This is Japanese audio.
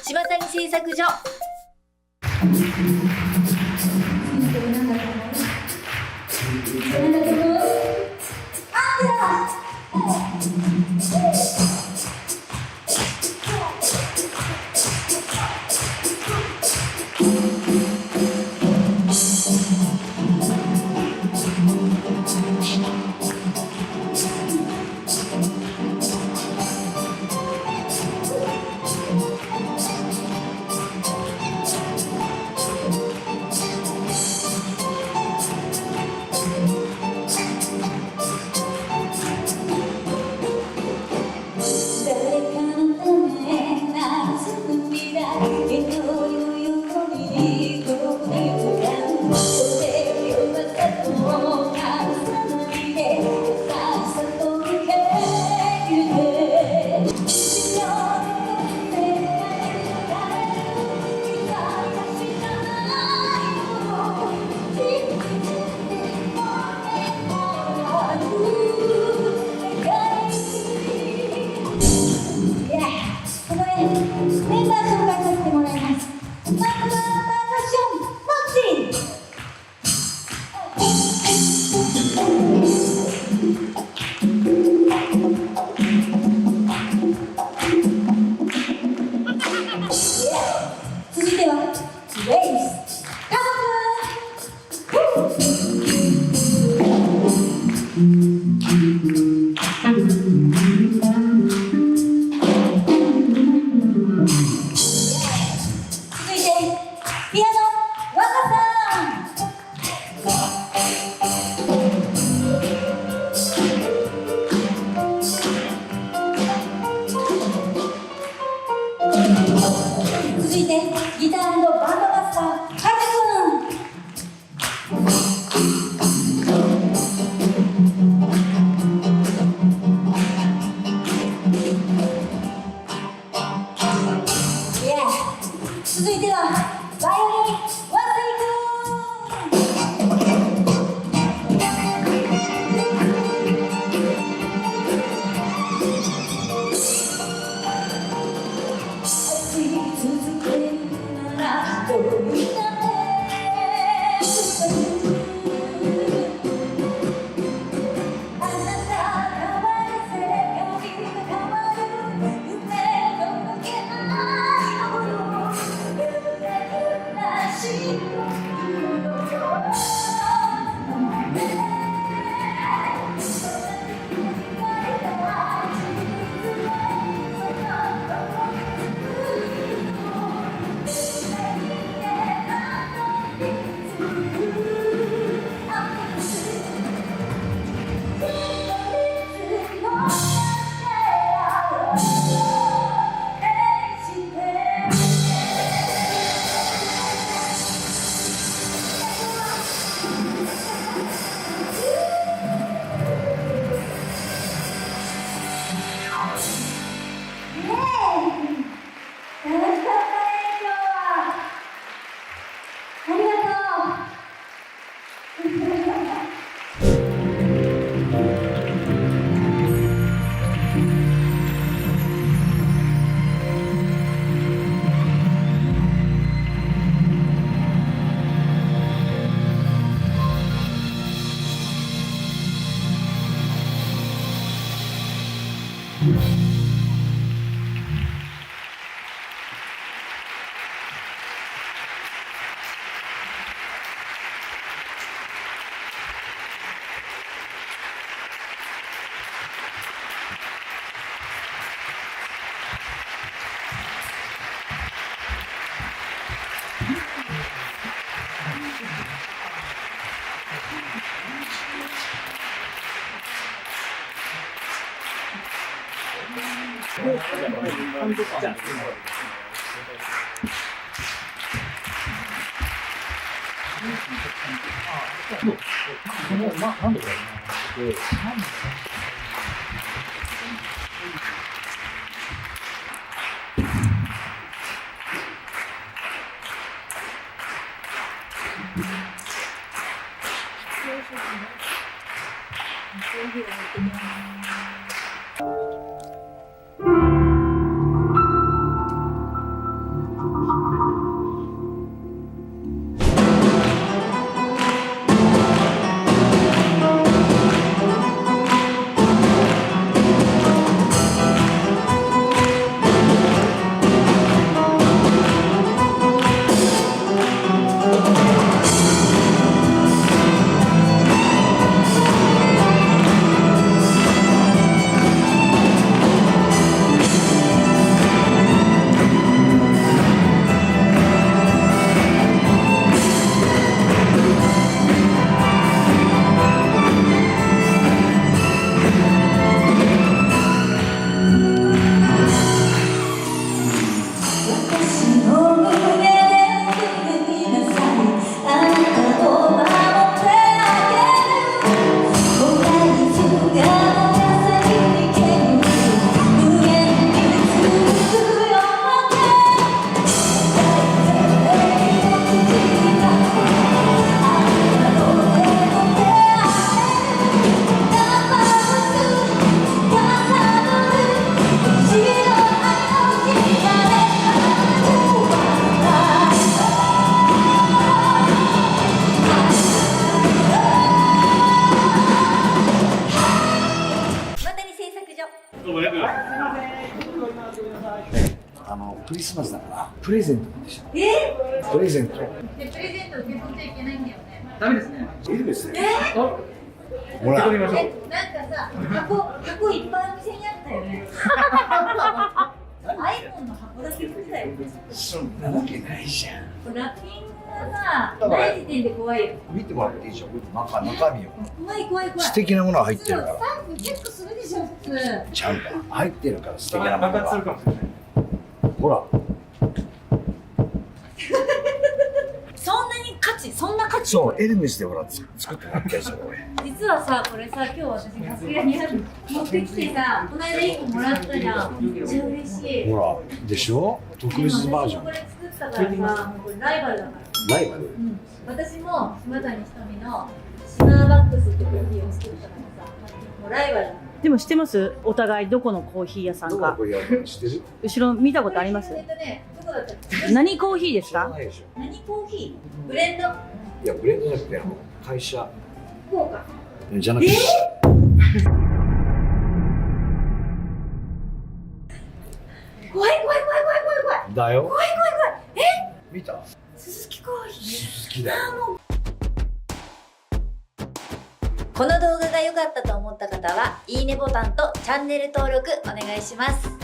島谷製作所。クリスマスだからプレゼントなんでしょ。プレゼント。プレゼント受け取っちゃいけないんだよね。ダメですね。いいですね。ほら。なんかさ、箱いっぱいお店にあったよね。iPhone の箱だけ売ってたよね。そんなわけないじゃん。ラッピングがさ、ない時点で怖いよ。見てもらっていいでしょ。中身を。怖い。素敵なものが入ってるから。スタッフチェックするでしょ、普通。ちゃうか。入ってるから素敵なもの爆発するかが。もしれない。ほら。そんな価値。そう、エルメスでほら作ってもらったやつこれ。実はさ、これさ、今日私楽屋に持ってきてさ、この間1個もらったじゃん。めっちゃ嬉しい。ほら、でしょ。特別バージョン。これ作ったからさ、もうこれライバルだから。ライバル。私も島谷ひとみのシナーバックスってコーヒーを作ったからさ、もうライバルだ。でも知ってます？お互いどこのコーヒー屋さんか。どこやるの知ってる？後ろ見たことあります？どこだったっけ？何コーヒーですか？何コーヒー？ブレンド？いや、ブレンドじゃなくて会社福岡。じゃなくて。怖い。だよ。怖い。見た？鈴木コーヒー。鈴木だよ。この動画が良かったと思った方は、いいねボタンとチャンネル登録お願いします。